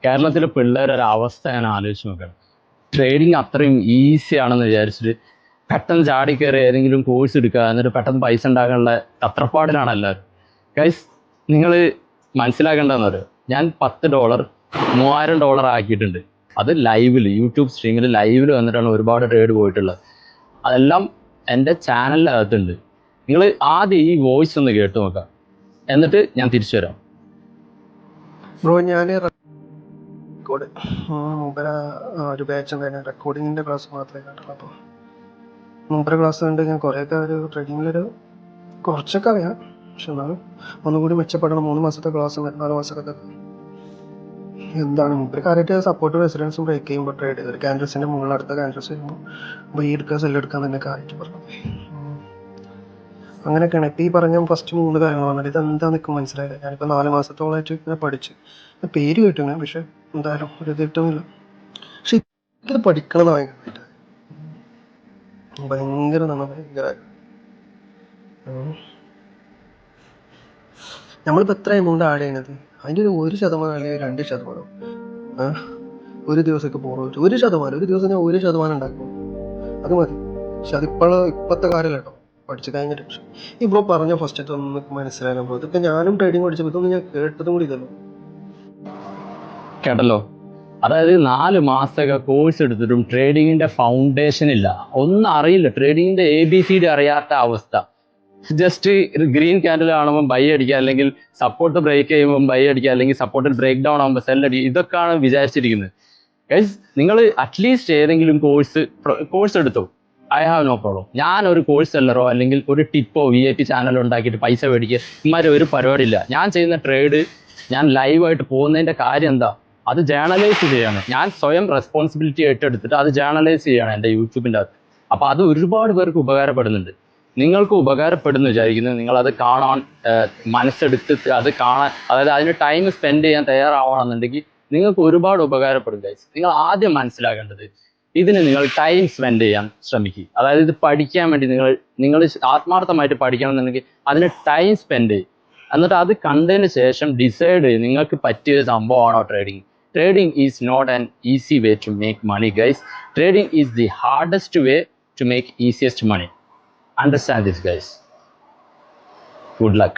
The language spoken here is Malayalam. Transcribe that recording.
കേരളത്തിലെ പിള്ളേരൊരു അവസ്ഥ ഞാൻ ആലോചിച്ച് നോക്കണം. ട്രേഡിങ് അത്രയും ഈസി ആണെന്ന് വിചാരിച്ചിട്ട് പെട്ടെന്ന് ചാടി കയറി ഏതെങ്കിലും കോഴ്സ് എടുക്കുക, എന്നിട്ട് പെട്ടെന്ന് പൈസ ഉണ്ടാക്കാനുള്ള തത്രപ്പാടിലാണ് എല്ലാവരും. ഗൈസ്, നിങ്ങൾ മനസ്സിലാക്കേണ്ടതെന്ന് പറയുക, ഞാൻ $10 $3000 ആക്കിയിട്ടുണ്ട്. അത് ലൈവിൽ, യൂട്യൂബ് സ്ട്രീമിൽ ലൈവിൽ വന്നിട്ടാണ് ഒരുപാട് ട്രേഡ് പോയിട്ടുള്ളത്. അതെല്ലാം എൻ്റെ ചാനലിനകത്തുണ്ട്. നിങ്ങൾ ആദ്യം ഈ വോയിസ് ഒന്ന് കേട്ട് നോക്കാം, എന്നിട്ട് ഞാൻ തിരിച്ചു വരാം. ബ്രോ, ഞാൻ റെക്കോർഡ് ഒരു ബാച്ച് ഉണ്ടായിരുന്നു, റെക്കോർഡിങ്ങിൻ്റെ ക്ലാസ് മാത്രമേ കണ്ടുള്ളൂ. അപ്പോൾ മുമ്പേ ക്ലാസ് കണ്ട് ഞാൻ കുറേയൊക്കെ ഒരു ട്രേഡിങ്ങിലൊരു കുറച്ചൊക്കെ അറിയാം. പക്ഷെ എന്നാലും ഒന്നുകൂടി മെച്ചപ്പെടണം. 3 മാസത്തെ ക്ലാസ്, 4 മാസത്തെ എന്താണ് മുമ്പ് കാര്യമായിട്ട് സപ്പോർട്ട് റെസിഡൻസും ബ്രേക്ക് ചെയ്യുമ്പോൾ ട്രേഡ് ചെയ്തത് ക്യാൻഡൽസിൻ്റെ മുകളിൽ അടുത്ത ക്യാൻഡൽസ് വരുമ്പോൾ ബൈ എടുക്കുക സെൽ എടുക്കാൻ തന്നെ കാര്യമായിട്ട് പറഞ്ഞു. അങ്ങനെയൊക്കെയാണ്. ഇപ്പോൾ ഈ പറഞ്ഞ ഫസ്റ്റ് 3 കാര്യങ്ങൾ വന്നത് ഇതെന്താണെന്ന് എനിക്ക് മനസ്സിലായില്ല. ഞാനിപ്പോൾ 4 മാസത്തോളമായിട്ട് ഇങ്ങനെ പഠിച്ച് പേര് കേട്ടിങ്ങനെ, പക്ഷെ എന്തായാലും ഒരു ഇത് കിട്ടുന്നില്ല. പക്ഷെ ഇത് പഠിക്കണം ഭയങ്കര നമ്മളിപ്പോൾ എത്ര എമൗണ്ട് ആഡ് ചെയ്യണത്, അതിൻ്റെ ഒരു 1% അല്ലെങ്കിൽ 2%, ഒരു ദിവസമൊക്കെ പോകണം. 1%, ഒരു ദിവസം ഞാൻ 1% ഉണ്ടാക്കും, അത് മതി. പക്ഷെ ഇപ്പോഴത്തെ കാലമല്ല കേട്ടോ, പഠിച്ചു കഴിഞ്ഞിട്ട്. പക്ഷെ ഈ ബ്രോ പറഞ്ഞ ഫസ്റ്റ് ഒന്ന് മനസ്സിലാക്കാൻ ബ്രോ, ഇതൊക്കെ ഞാനും ട്രേഡിങ് പഠിച്ചപ്പോൾ ഇതൊന്നും ഞാൻ കേട്ടതും കൂടി ഇതല്ലോ. കേട്ടല്ലോ, അതായത് 4 മാസമൊക്കെ കോഴ്സ് എടുത്തിട്ടും ട്രേഡിങ്ങിൻ്റെ ഫൗണ്ടേഷൻ ഇല്ല, ഒന്നും അറിയില്ല. ട്രേഡിങ്ങിൻ്റെ ABCD അറിയാത്ത അവസ്ഥ. ജസ്റ്റ് ഗ്രീൻ ക്യാൻഡിൽ കാണുമ്പോൾ ബൈ അടിക്കുക, അല്ലെങ്കിൽ സപ്പോർട്ട് ബ്രേക്ക് ചെയ്യുമ്പോൾ ബൈ അടിക്കുക, അല്ലെങ്കിൽ സപ്പോർട്ട് ബ്രേക്ക് ഡൗൺ ആകുമ്പോൾ സെൽ അടിക്കുക, ഇതൊക്കെയാണ് വിചാരിച്ചിരിക്കുന്നത്. ഗൈസ്, നിങ്ങൾ അറ്റ്ലീസ്റ്റ് ഏതെങ്കിലും കോഴ്സ് എടുത്തോ, ഐ ഹാവ് നോ പ്രോബ്ലം. ഞാനൊരു കോഴ്സ് സെല്ലറോ അല്ലെങ്കിൽ ഒരു ടിപ്പോ VIP ചാനലോ ഉണ്ടാക്കിയിട്ട് പൈസ മേടിക്കുക ഇമാരെ ഒരു പരിപാടിയില്ല. ഞാൻ ചെയ്യുന്ന ട്രേഡ് ഞാൻ ലൈവായിട്ട് പോകുന്നതിൻ്റെ കാര്യം എന്താ, അത് ജേർണലൈസ് ചെയ്യാണ്. ഞാൻ സ്വയം റെസ്പോൺസിബിലിറ്റി ഏറ്റെടുത്തിട്ട് അത് ജേർണലൈസ് ചെയ്യാണ് എൻ്റെ യൂട്യൂബിൻ്റെ അകത്ത്. അപ്പോൾ അത് ഒരുപാട് പേർക്ക് ഉപകാരപ്പെടുന്നുണ്ട്. നിങ്ങൾക്ക് ഉപകാരപ്പെടുന്നു വിചാരിക്കുന്നത്, നിങ്ങളത് കാണാൻ മനസ്സെടുത്തിട്ട് അത് കാണാൻ, അതായത് അതിന് ടൈം സ്പെൻഡ് ചെയ്യാൻ തയ്യാറാവണമെന്നുണ്ടെങ്കിൽ നിങ്ങൾക്ക് ഒരുപാട് ഉപകാരപ്പെടും ഗൈസ്. നിങ്ങൾ ആദ്യം മനസ്സിലാക്കേണ്ടത്, ഇതിന് നിങ്ങൾ ടൈം സ്പെൻഡ് ചെയ്യാൻ ശ്രമിക്കുക. അതായത് ഇത് പഠിക്കാൻ വേണ്ടി നിങ്ങൾ ആത്മാർത്ഥമായിട്ട് പഠിക്കണമെന്നുണ്ടെങ്കിൽ അതിന് ടൈം സ്പെൻഡ് ചെയ്യും. എന്നിട്ട് അത് കണ്ടതിന് ശേഷം ഡിസൈഡ് ചെയ്യും നിങ്ങൾക്ക് പറ്റിയൊരു സംഭവമാണോ trading. Trading is not an easy way to make money, guys. Trading is the hardest way to make easiest money. Understand this, guys. Good luck.